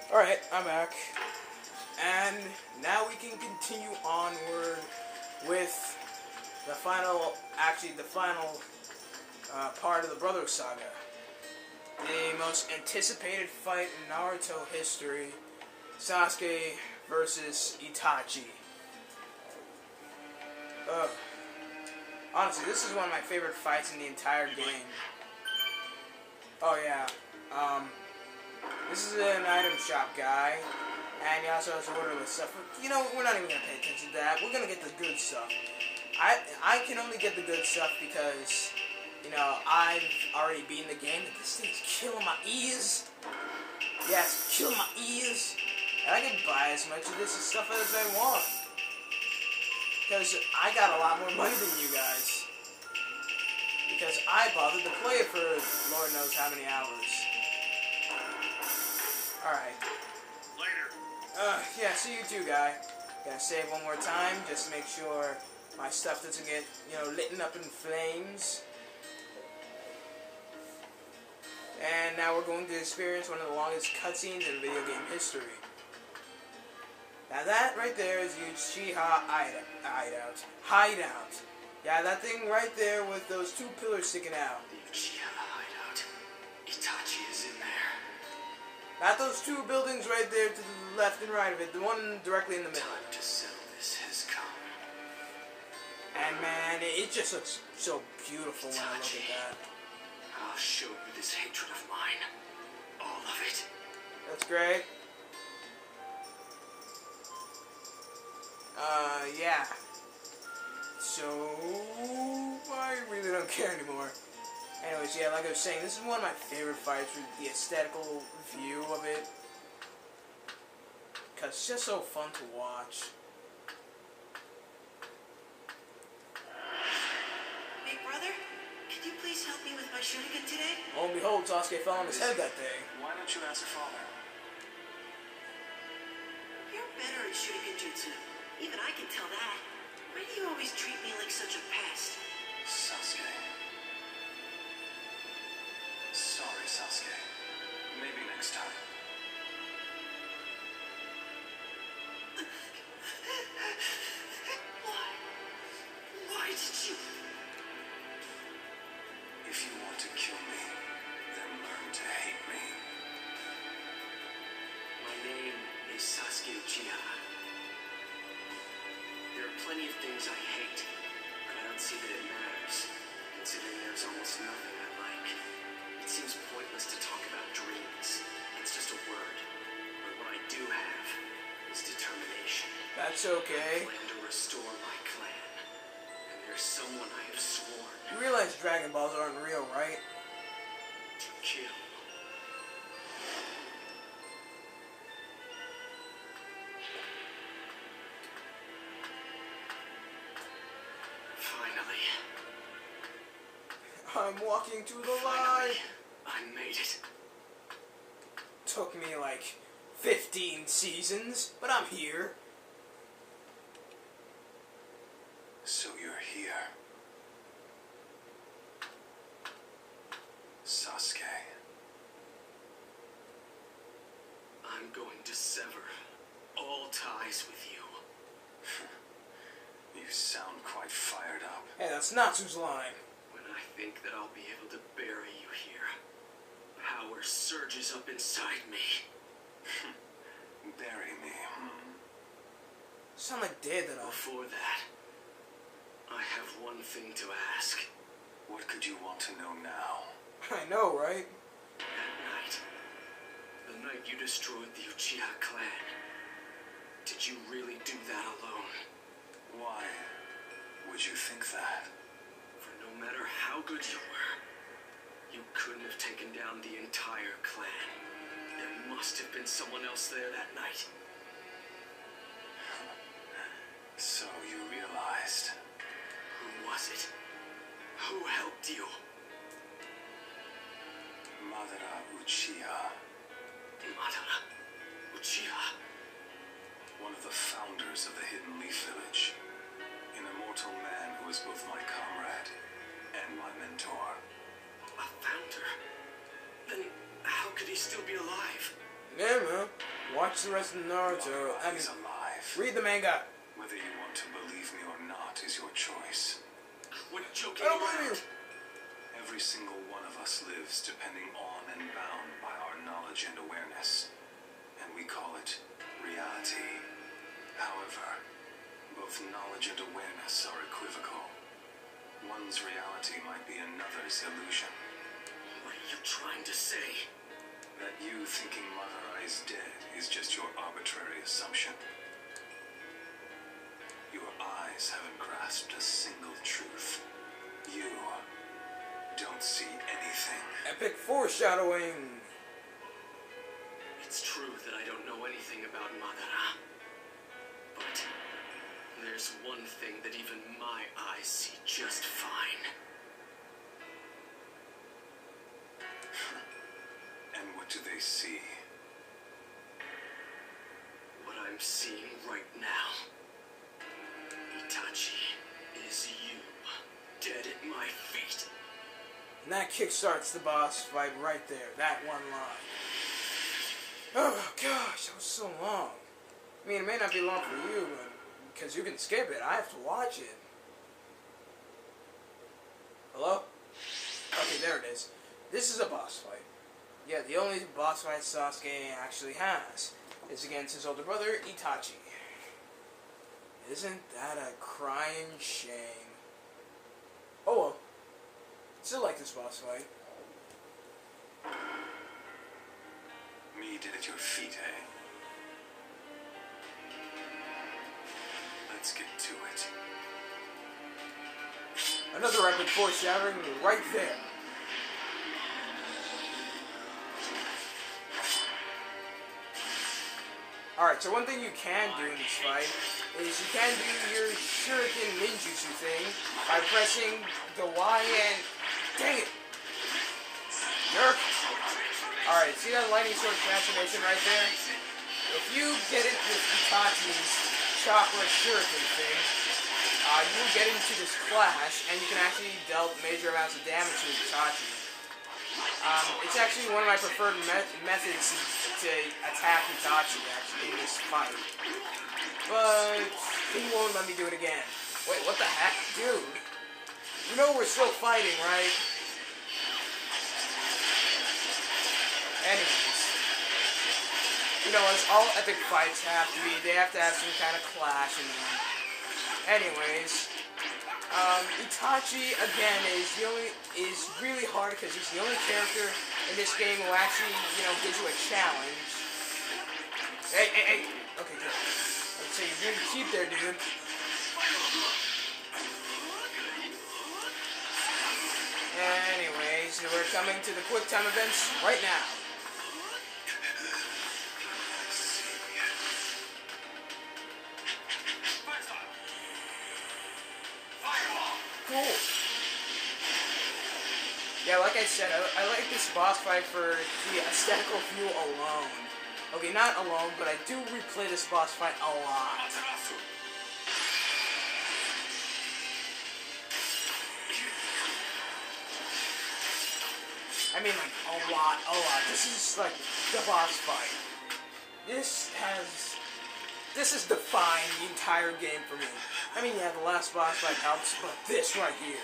Alright, I'm back. And now we can continue onward with the final part of the Brother Saga. The most anticipated fight in Naruto history, Sasuke versus Itachi. Honestly, this is one of my favorite fights in the entire game. Oh yeah, this is an item shop guy, and he also has to order the stuff. You know, we're not even going to pay attention to that. We're going to get the good stuff. I can only get the good stuff because, you know, I've already beaten the game, and this thing's killing my ears. Yeah, it's killing my ears. And I can buy as much of this stuff as I want. Because I got a lot more money than you guys. Because I bothered to play it for Lord knows how many hours. Alright. Later. Yeah, see you too, guy. Gotta save one more time just to make sure my stuff doesn't get, you know, lit up in flames. And now we're going to experience one of the longest cutscenes in video game history. Now that right there is Uchiha hideout. Yeah, that thing right there with those two pillars sticking out. The Uchiha hideout. Itachi is in there. Not those two buildings right there to the left and right of it. The one directly in the middle. Time to settle this has come. And man, it just looks so beautiful when I look at that. I'll show you this hatred of mine. All of it. That's great. Yeah. So, I really don't care anymore. Anyways, yeah, like I was saying, this is one of my favorite fights with the aesthetical view of it. Because it's just so fun to watch. Big brother, can you please help me with my Shippuden today? Lo and behold, Sasuke fell on his head that day. Why don't you ask your father? You're better at Shippuden jutsu. Even I can tell that. Why do you always treat me like such a pest? Sasuke. Sorry, Sasuke. Maybe next time. Why did you? If you want to kill me, then learn to hate me. My name is Sasuke Uchiha. There are plenty of things I hate, but I don't see that it matters, considering there's almost nothing I like. It seems pointless to talk about dreams. It's just a word. But what I do have is determination. That's okay. I plan to restore my clan. And there's someone I have sworn You realize Dragon Balls aren't real, right? to kill. Finally. I'm walking to the Finally. light. I made it. Took me like 15 seasons, but I'm here. So you're here. Sasuke. I'm going to sever all ties with you. You sound quite fired up. Hey, that's Natsu's line. When I think that I'll be able to bury you here, power surges up inside me. Bury me. Sound like dead that off. Before that, I have one thing to ask. What could you want to know now? I know, right? That night, the night you destroyed the Uchiha clan, did you really do that alone? Why would you think that? For no matter how good you were, you couldn't have taken down the entire clan. There must have been someone else there that night. So you realized. Who was it? Who helped you? Madara Uchiha. Madara Uchiha? One of the founders of the Hidden Leaf Village. An immortal man who was both my comrade and my mentor. A founder? Then how could he still be alive? Yeah, man. watch the rest of Naruto. I mean, He's alive. read the manga. Whether you want to believe me or not is your choice. We're joking I don't believe around. you. Every single one of us lives depending on and bound by our knowledge and awareness. And we call it reality. However, both knowledge and awareness are equivocal. One's reality might be another's illusion. What are you trying to say? That you thinking Madara is dead is just your arbitrary assumption. Your eyes haven't grasped a single truth. You don't see anything. Epic foreshadowing. It's true that I don't know anything about Madara. But there's one thing that even my eyes see just fine. And what do they see? What I'm seeing right now. Itachi is you, dead at my feet. And that kickstarts the boss fight right there. That one line. Oh gosh, that was so long. I mean, it may not be long for you, but because you can skip it, I have to watch it. Hello? Okay, there it is. This is a boss fight. Yeah, the only boss fight Sasuke actually has is against his older brother, Itachi. Isn't that a crying shame? Oh well. Still like this boss fight. Me dead at your feet, eh? Let's get to it. Another epic foreshadowing right there. Alright, so one thing you can do in this fight is you can do your shuriken ninjutsu thing by pressing the Y and... Dang it! Jerk! Alright, see that lightning sword transformation right there? If you get it with Itachi's chakra shuriken thing, you will get into this clash, and you can actually deal major amounts of damage to Itachi. It's actually one of my preferred methods to attack Itachi, actually, in this fight. But he won't let me do it again. Wait, what the heck? Dude. You know we're still fighting, right? Anyways. You know, as all epic fights have to be, they have to have some kind of clash in them. Anyways. Itachi, again, is really hard because he's the only character in this game who actually, you know, gives you a challenge. Hey. Okay, good. Let's see, you're gonna keep there, dude. Anyways, we're coming to the quick time events right now. Cool. Yeah, like I said, I like this boss fight for the aesthetical view alone. Okay, not alone, but I do replay this boss fight a lot. I mean, like, a lot. This is, like, the boss fight. This has defined the entire game for me. I mean, yeah, the last boss fight helps, but this right here.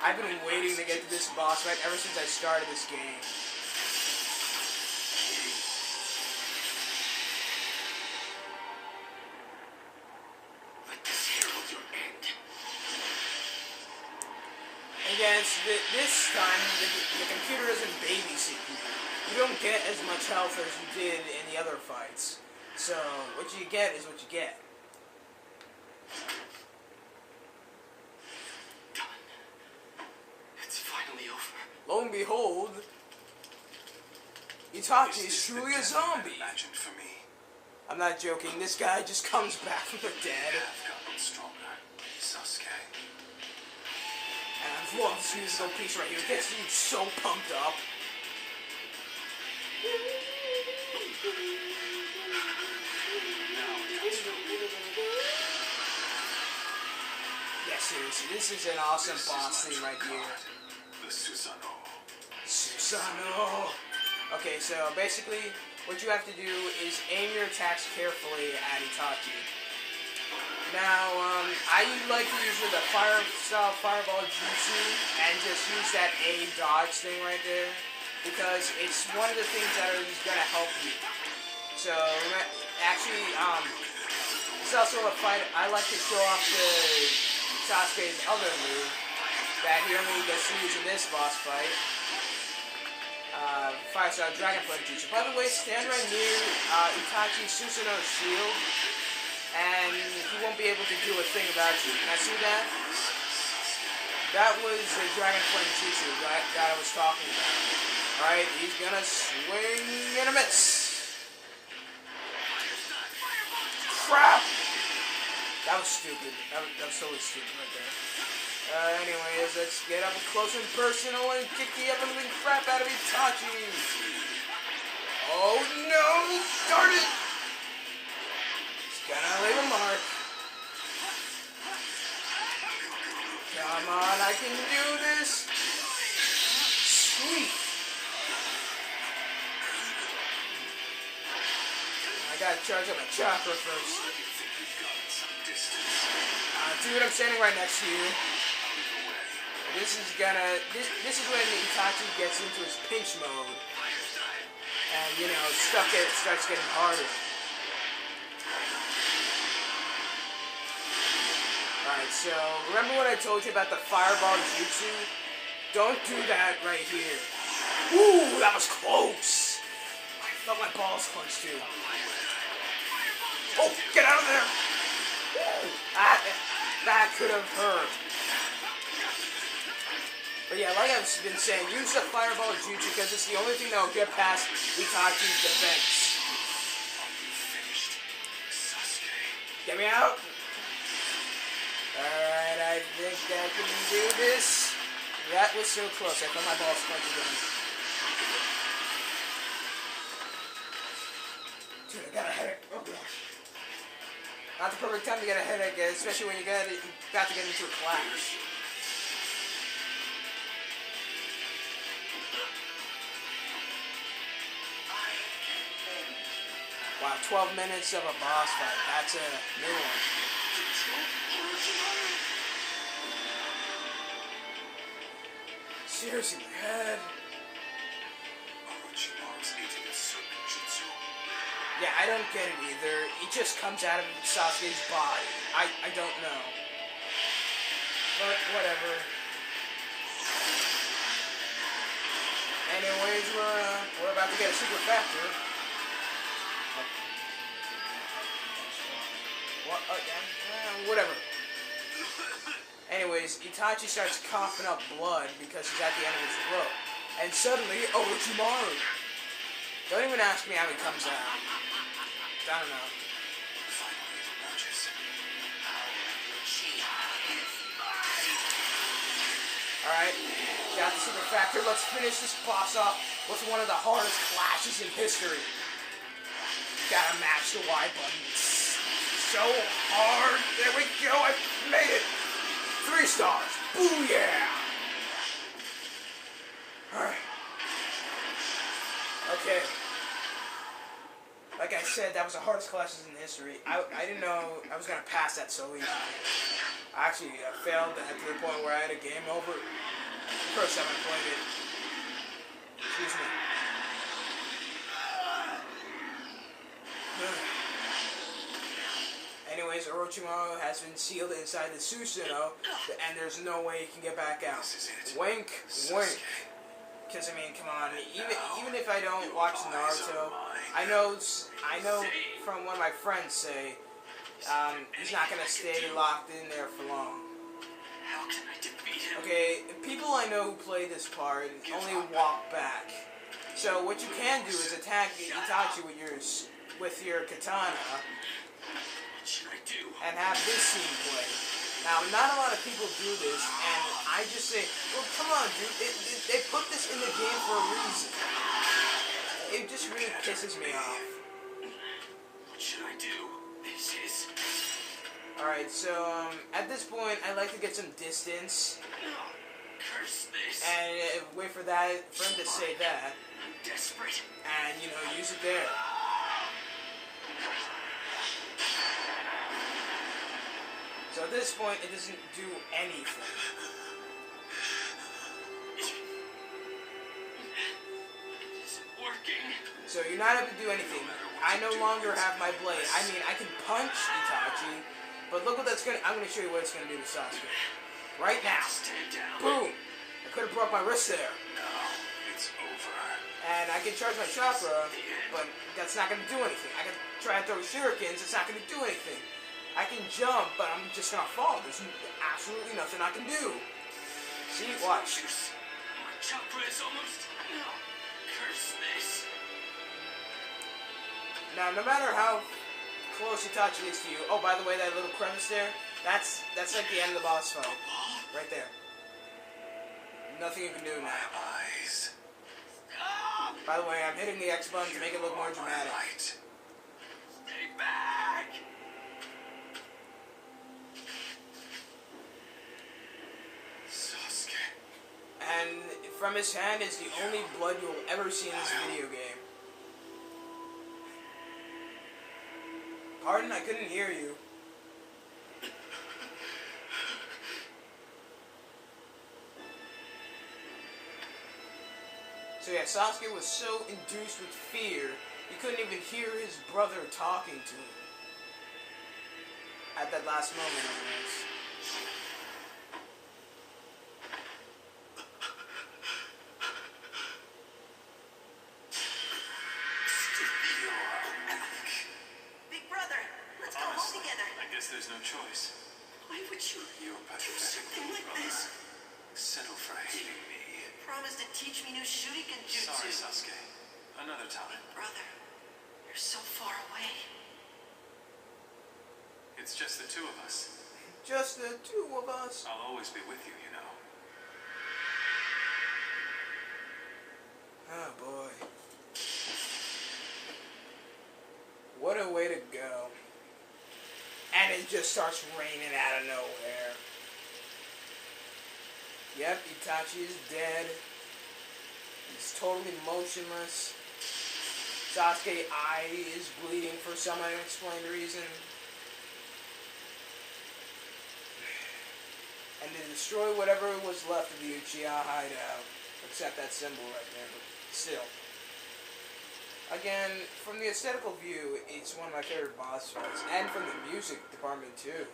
I've been waiting to get to this boss fight ever since I started this game. Again, this time, the computer doesn't babysit you. You don't get as much health as you did in the other fights. So, what you get is what you get. Done. It's finally over. Lo and behold, Itachi is truly a zombie. Imagined for me. I'm not joking, this guy just comes back from the dead. I've gotten stronger, Sasuke. And I love this musical piece right here. It gets you so pumped up. Yeah, seriously, this is an awesome boss theme right here. The Susanoo. Susanoo! Okay, so basically, what you have to do is aim your attacks carefully at Itachi. Now, I like to use the fire-style fireball jutsu and just use that A dodge thing right there, because it's one of the things that is going to help you. So, actually, it's also a fight. I like to show off the Sasuke's other move that he only gets to use in this boss fight. Fire-style dragonfly jutsu. By the way, stand right near Itachi's Susanoo's shield, and he won't be able to do a thing about you. Can I see that? That was the dragonfly jutsu that I was talking about. Alright, he's gonna swing and a miss. Crap! That was stupid. That was totally stupid right there. Anyways, let's get up close and personal and kick the ever-living crap out of Itachi. Oh no! Darn it! It's gonna leave a mark. Come on, I can do this! Sweet! I gotta charge up my chakra first. Dude, I'm standing right next to you. This is when Itachi gets into his pinch mode. And, you know, stuff starts getting harder. Alright, so, remember what I told you about the fireball jutsu? Don't do that right here. Ooh, that was close! I felt my balls clench too. Oh, get out of there! That could have hurt. But yeah, like I've been saying, use the fireball jutsu because it's the only thing that will get past Itachi's defense. Get me out! Alright, I think I can do this. That was so close. I felt my balls clench again. Dude, I got a headache. Oh gosh. Not the perfect time to get a headache, especially when you're about to get into a class. Wow, 12 minutes of a boss fight. That's a new one. Seriously, my head. Yeah, I don't get it either. It just comes out of Sasuke's body. I don't know. But whatever. Anyways, we're about to get a super factor. What? Whatever. Anyways, Itachi starts coughing up blood because he's at the end of his throat. And suddenly, Orochimaru. Don't even ask me how he comes out. I don't know. Alright, got the super factor. Let's finish this boss off with one of the hardest clashes in history. Gotta match the Y button. It's so hard. There we go. I made it. 3 stars. Booyah. Alright. Okay. Like I said, that was the hardest classes in history. I didn't know I was going to pass that so easily. I actually failed that to the point where I had a game over. The first time I played it. Excuse me. Anyways, Orochimaru has been sealed inside the Susanoo, and there's no way he can get back out. Wink, wink. Because, I mean, come on, even if I don't watch Naruto, I know from what my friends say, he's not going to stay locked in there for long. How can I defeat him? Okay, people I know who play this part only walk back. So what you can do is attack Itachi with your katana, What should I do? and have this scene play. Now, not a lot of people do this, and I just say, well, come on, dude, they put this in the game for a reason. It just really pisses me off. What should I do? This is... Alright, so, at this point, I like to get some distance, Curse this. and wait for him to say that. desperate. And, you know, use it there. So at this point, it doesn't do anything. It isn't working. So you're not able to do anything. I no longer have my blade. I mean, I can punch Itachi, but look what that's gonna. I'm gonna show you what it's gonna do to Sasuke. Right now. Stand down. Boom! I could have broke my wrist there. Now it's over. And I can charge my chakra, but that's not gonna do anything. I can try to throw shurikens. It's not gonna do anything. I can jump, but I'm just gonna fall. There's absolutely nothing I can do. See? Watch. My chakra is almost. No. Curse this. Now, no matter how close Itachi is to you. Oh, by the way, that little crevice there, that's like the end of the boss fight. Right there. Nothing you can do now. My eyes. By the way, I'm hitting the X button to make it look more dramatic. Stay back. Sasuke. And from his hand is the only blood you will ever see in this video game. Pardon? I couldn't hear you. So yeah, Sasuke was so induced with fear, he couldn't even hear his brother talking to him. At that last moment, anyways. Big brother, let's go home together. I guess there's no choice. Why would you You're do pathetic, something like brother. this? Settle for hating me. Promise to teach me new shuriken jutsu. Sorry, Sasuke. Another time. Brother, you're so far away. It's just the two of us. Just the two of us. I'll always be with you, you know. Oh boy. What a way to go. And it just starts raining out of nowhere. Yep, Itachi is dead. He's totally motionless. Sasuke's eye is bleeding for some unexplained reason. And they destroy whatever was left of the Uchiha hideout. Except that symbol right there, but still. Again, from the aesthetical view, it's one of my favorite boss fights. And from the music department, too.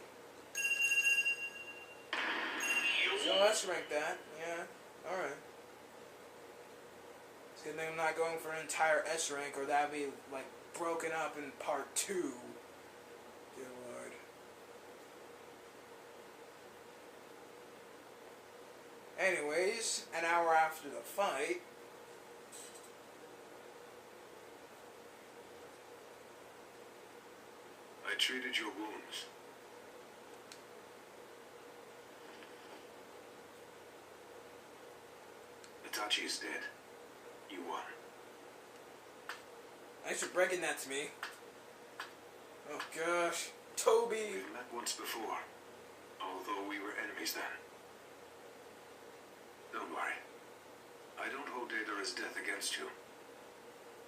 So let's rank that. Yeah, alright. It's a good thing I'm not going for an entire S rank, or that would be, like, broken up in part 2. Dear Lord. Anyways, an hour after the fight, I treated your wounds. Itachi is dead. You won. thanks for breaking that to me. Oh gosh. Tobi! We've met once before, although we were enemies then. Don't worry. I don't hold Deidara's death against you.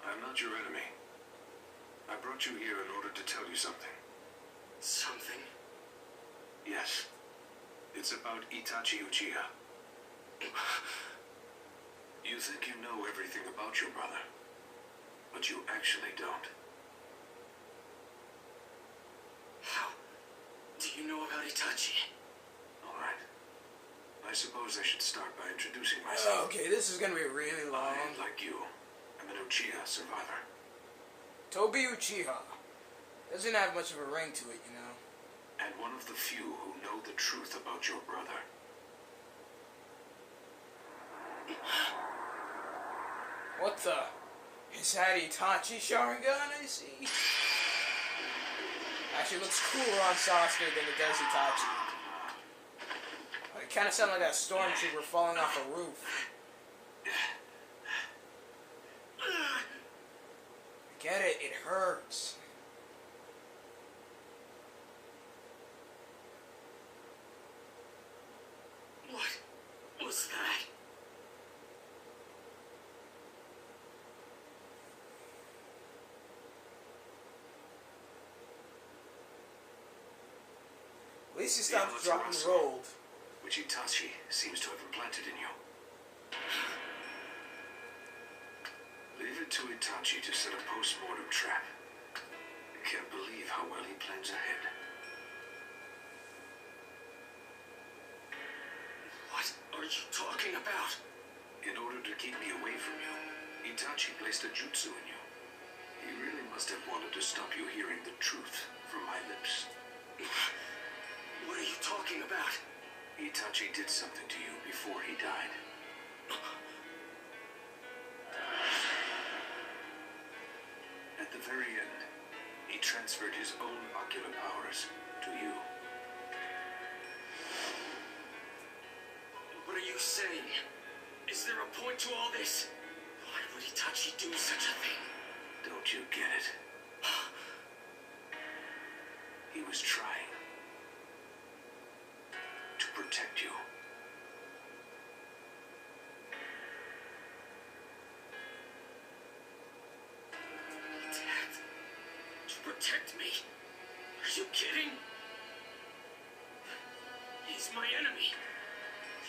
I'm not your enemy. I brought you here in order to tell you something. Something? Yes. It's about Itachi Uchiha. You think you know everything about your brother, but you actually don't. How do you know about Itachi? All right. I suppose I should start by introducing myself. Okay, this is gonna be really long. I, like you, am an Uchiha survivor. Tobi Uchiha. Doesn't have much of a ring to it, you know. And one of the few who know the truth about your brother. What the? Is that Itachi Sharingan, I see? Actually, it looks cooler on Sasuke than it does Itachi. It kind of sounds like a stormtrooper falling off a roof. I get it, it hurts. What was that? least he The stopped dropping Amaterasu, rolled. which Itachi seems to have implanted in you. Leave it to Itachi to set a post-mortem trap. I can't believe how well he plans ahead. What are you talking about? In order to keep me away from you, Itachi placed a jutsu in you. He really must have wanted to stop you hearing the truth from my lips. What are you talking about? Itachi did something to you before he died. At the very end, he transferred his own ocular powers to you. What are you saying? Is there a point to all this? Why would Itachi do such a thing? Don't you get it? He was trying to protect you. Dad, to protect me? Are you kidding? He's my enemy.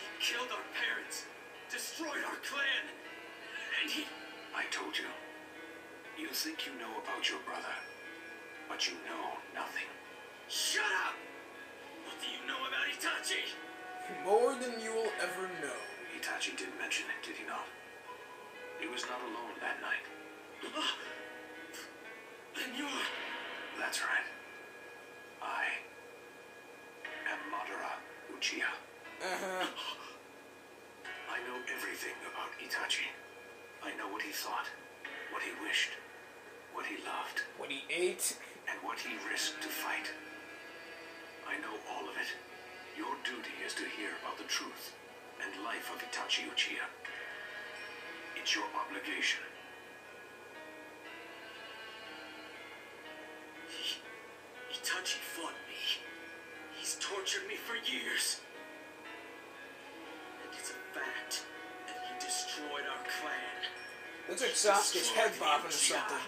He killed our parents, destroyed our clan, and he... I told you. You think you know about your brother, but you know nothing. Shut up! What do you know about Itachi? More than you will ever know. Itachi did mention it, did he not? He was not alone that night. Then you're... That's right. I am Madara Uchiha. Uh-huh. I know everything about Itachi. I know what he thought, what he wished, what he loved, What he ate. and what he risked to fight. I know all of it. Your duty is to hear about the truth and life of Itachi Uchiha. It's your obligation. Itachi fought me. He's tortured me for years. And it's a fact that he destroyed our clan. Looks like Sasuke's head bopping or something.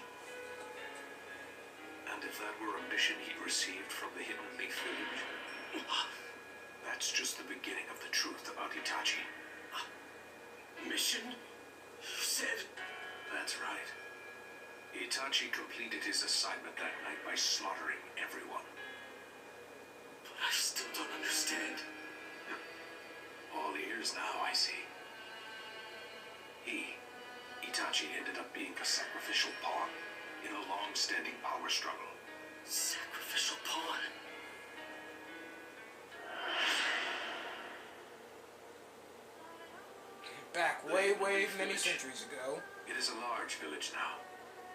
And if that were a mission he'd received from the Hidden Leaf Village, that's just the beginning of the truth about Itachi. Mission? You said... That's right. Itachi completed his assignment that night by slaughtering everyone. But I still don't understand. All ears now, I see. Itachi ended up being a sacrificial pawn in a long-standing power struggle. Sacrificial pawn? Back way many centuries ago. It is a large village now,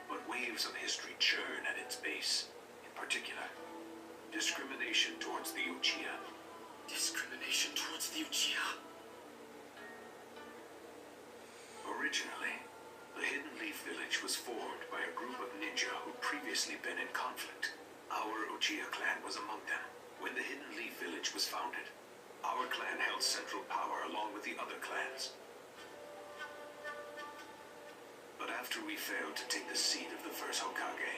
but waves of history churn at its base. In particular, discrimination towards the Uchiha. Discrimination towards the Uchiha? Originally, the Hidden Leaf Village was formed by a group of ninja who'd previously been in conflict. Our Uchiha clan was among them. When the Hidden Leaf Village was founded, our clan held central power along with the other clans. But after we failed to take the seat of the first Hokage,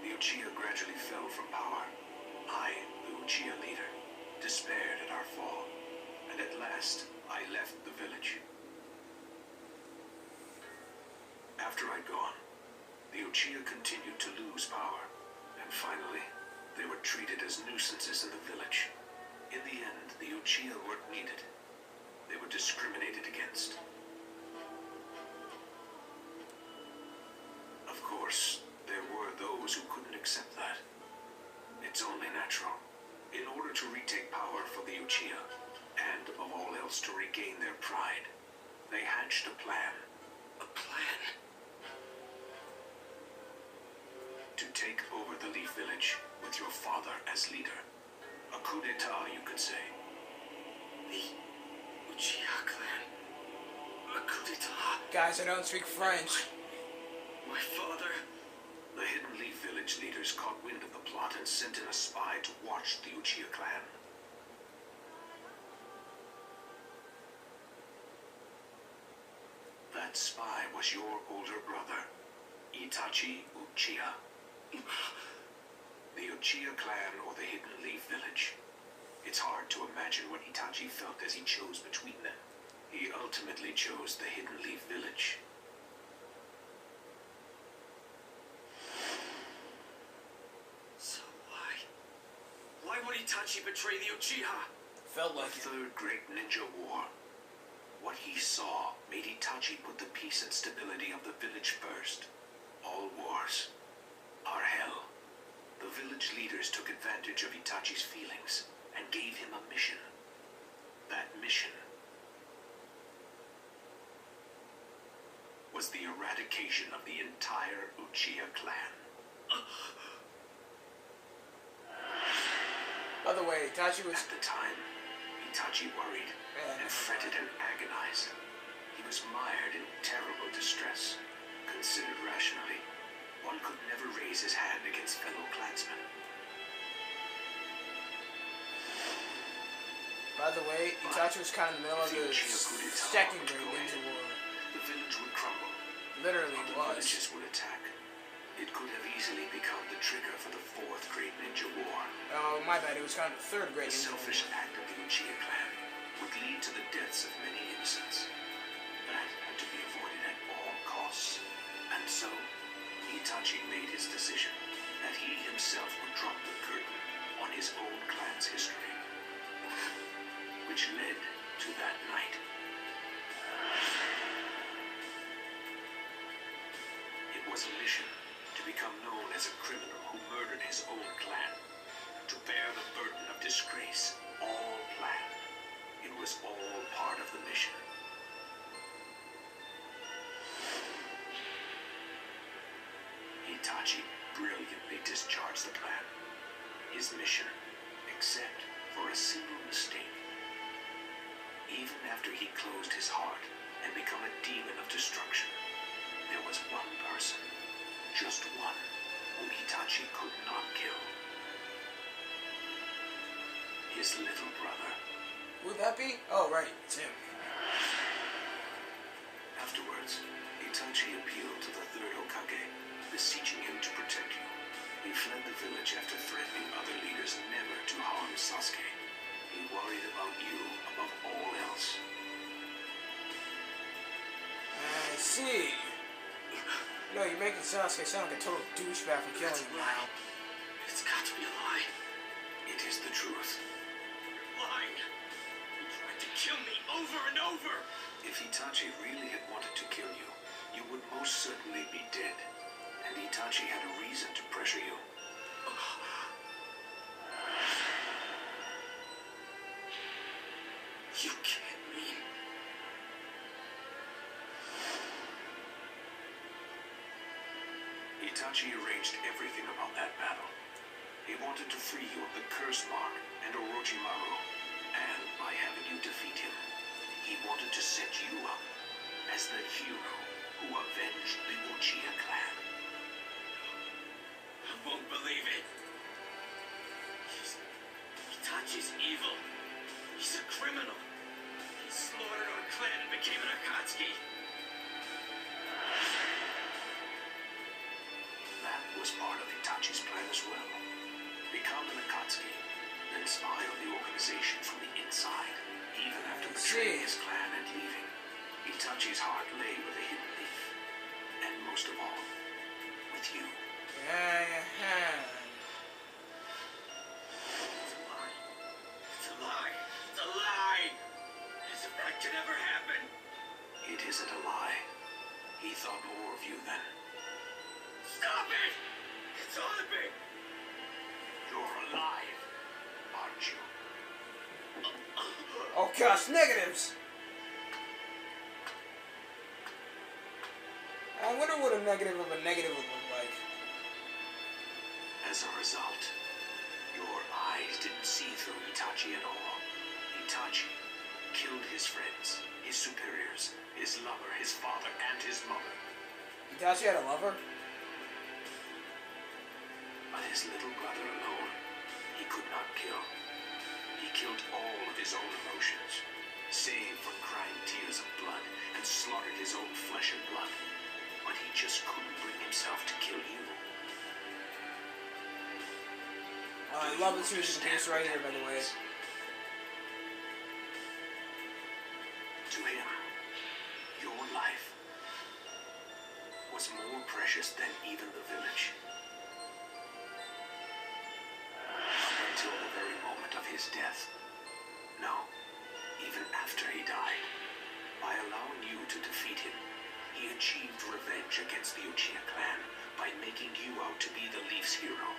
the Uchiha gradually fell from power. I, the Uchiha leader, despaired at our fall, and at last I left the village. After I'd gone, the Uchiha continued to lose power, and finally, they were treated as nuisances in the village. In the end, the Uchiha weren't needed. They were discriminated against. Of course, there were those who couldn't accept that. It's only natural. In order to retake power for the Uchiha, and above all else to regain their pride, they hatched a plan. A plan? To take over the Leaf Village with your father as leader. A coup d'etat, you could say. The Uchiha clan? A coup d'etat? Guys, I don't speak French. My father? The Hidden Leaf Village leaders caught wind of the plot and sent in a spy to watch the Uchiha clan. That spy was your older brother, Itachi Uchiha. The Uchiha clan or the Hidden Leaf Village. It's hard to imagine what Itachi felt as he chose between them. He ultimately chose the Hidden Leaf Village. So why would Itachi betray the Uchiha? Felt The like it. Third Great Ninja War. What he saw made Itachi put the peace and stability of the village first. All wars are hell. The village leaders took advantage of Itachi's feelings and gave him a mission. That mission was the eradication of the entire Uchiha clan. By the way, Itachi was... At the time, Itachi worried and fretted and agonized. He was mired in terrible distress. Considered rationally, one could never raise his hand against fellow clansmen. By the way, Itachi was kind of in the middle of the second Great Ninja War. The village would crumble. Literally Other was. villages would attack. It could have easily become the trigger for the Fourth Great Ninja War. Oh, my bad. It was kind of the third Great The Ninja War. selfish act of the Uchiha clan would lead to the deaths of many innocents. That had to be avoided at all costs. And so, Itachi made his decision that he himself would drop the curtain on his own clan's history. Which led to that night. It was a mission to become known as a criminal who murdered his own clan. To bear the burden of disgrace, all planned. It was all part of the mission. Itachi brilliantly discharged the plan. His mission, except for a single mistake. Even after he closed his heart and become a demon of destruction, there was one person, just one, whom Itachi could not kill. His little brother. Would that be? Oh, right. It's him. Afterwards, Itachi appealed to the third Hokage, beseeching him to protect you. He fled the village after threatening other leaders never to harm Sasuke. He worried about you above all else. I see. No, you're making Sasuke sound like a total douchebag for killing him now. It's got to be a lie. It is the truth. You're lying. You tried to kill me over and over. If Itachi really had wanted to kill you, you would most certainly be dead. And Itachi had a reason to pressure you. You can't mean... Itachi arranged everything about that battle. He wanted to free you of the curse mark and Orochimaru, and by having you defeat him, he wanted to set you up as the hero who avenged the Uchiha clan. I won't believe it. Itachi's evil. He's a criminal. He slaughtered our clan and became an Akatsuki. That was part of Itachi's plan as well. Become an Akatsuki, then spy on the organization from the inside. Even after betraying his clan and leaving, Itachi's heart lay with a hidden leaf. And most of all, with you. It's a lie. It's a lie. As if that could ever happen. It isn't a lie. He thought more of you then. Stop it! It's all a big... You're alive, aren't you? Oh gosh, negatives! I wonder what a negative of a negative would look like. As a result, your eyes didn't see through Itachi at all. Itachi killed his friends, his superiors, his lover, his father, and his mother. Itachi had a lover? But his little brother alone, he could not kill. He killed all of his own emotions, save for crying tears of blood, and slaughtered his own flesh and blood. But he just couldn't bring himself to kill you. I love this music piece right here, by the way. than even the village. Up until the very moment of his death. No, even after he died. By allowing you to defeat him, he achieved revenge against the Uchiha clan by making you out to be the Leaf's hero.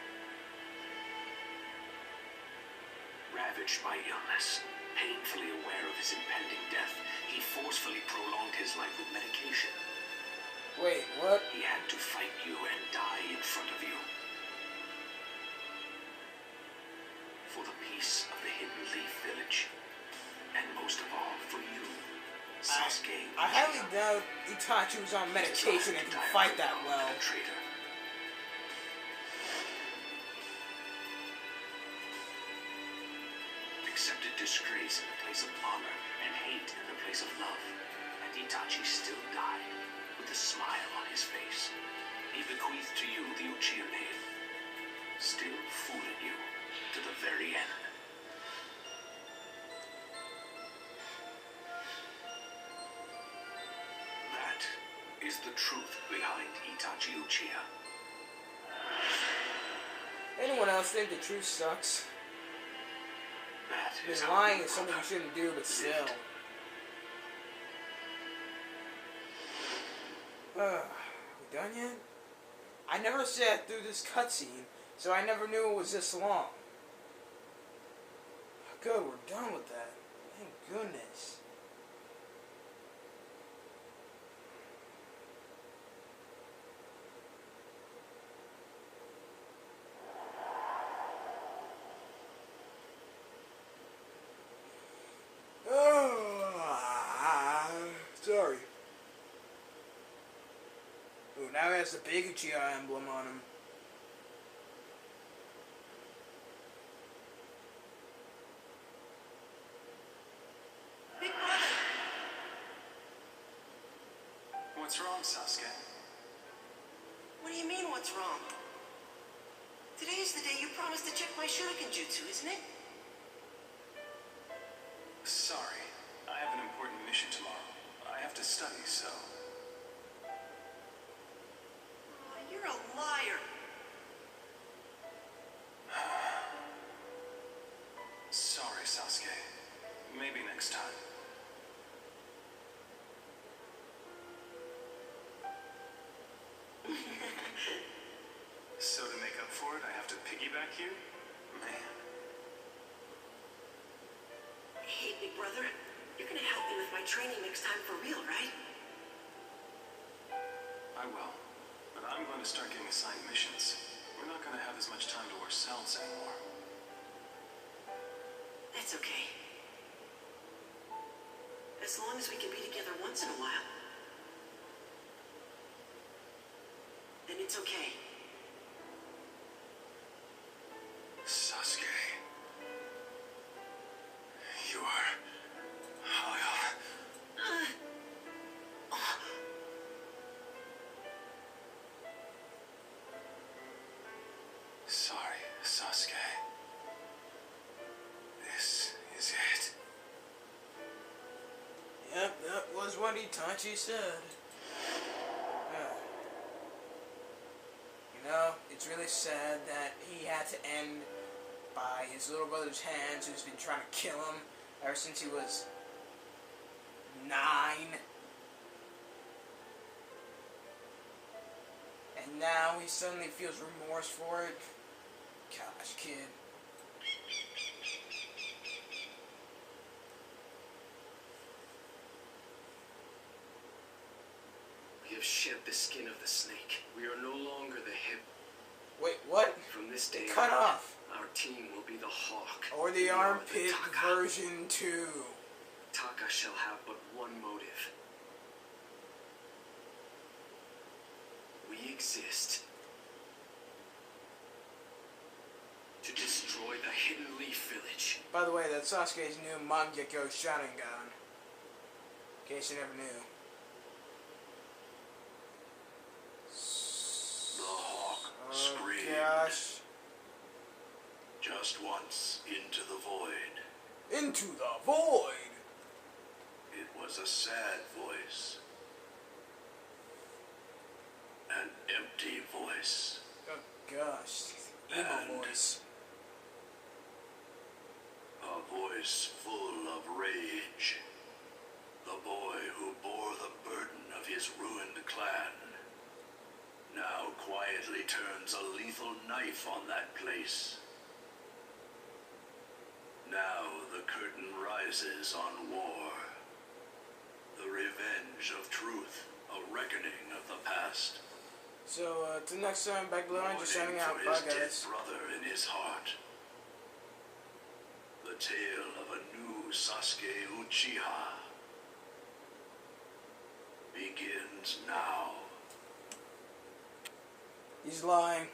Ravaged by illness, painfully aware of his impending death, he forcefully prolonged his life with medication. Wait, what? He had to fight you and die in front of you. For the peace of the Hidden Leaf Village. And most of all, for you, Sasuke. I highly doubt Itachi was on medication and can fight that well. Traitor. Accepted disgrace in the place of honor and hate in the place of love. And Itachi still died with a smile on his face. He bequeathed to you the Uchiha name, still fooling you to the very end. That is the truth behind Itachi Uchiha. Anyone else think the truth sucks? That is Because how lying your is something you brother shouldn't do, but still. lived. We done yet? I never sat through this cutscene, so I never knew it was this long. Good, we're done with that. Thank goodness. Sorry. Ooh, now he has the big Uchiha emblem on him. Big brother! What's wrong, Sasuke? What do you mean, what's wrong? Today is the day you promised to check my shuriken jutsu, isn't it? Sorry. I have an important mission tomorrow. I have to study, so... Oh, you're a liar. Sorry, Sasuke. Maybe next time. So to make up for it, I have to piggyback you? Man. Hey, big brother. You're gonna help me with my training next time for real, right? I will. But I'm going to start getting assigned missions. We're not going to have as much time to ourselves anymore. That's okay. As long as we can be together once in a while. Then it's okay. Sasuke. You are... Sorry, Sasuke. This is it. Yep, that was what Itachi said. You know, it's really sad that he had to end by his little brother's hands, who's been trying to kill him ever since he was 9. And now he suddenly feels remorse for it. Gosh, kid. We have shed the skin of the snake. We are no longer the hip. Wait, what? From this day Cut on, off. our team will be the hawk. Or the We are armpit Taka. version 2. Taka shall have but one motive. We exist to destroy the Hidden Leaf Village. By the way, that's Sasuke's new Mangekyo Sharingan. In case you never knew. The hawk screamed. Gosh. Just once into the void. Into the void! It was a sad voice. An empty voice. Oh gosh, emo voice. A voice full of rage. The boy who bore the burden of his ruined clan now quietly turns a lethal knife on that place. Now the curtain rises on war. The revenge of truth, a reckoning of the past. So, till next time, back below, I'm just Mourning signing out. for Bye, his dead guys. brother in his heart. The tale of a new Sasuke Uchiha begins now. He's lying.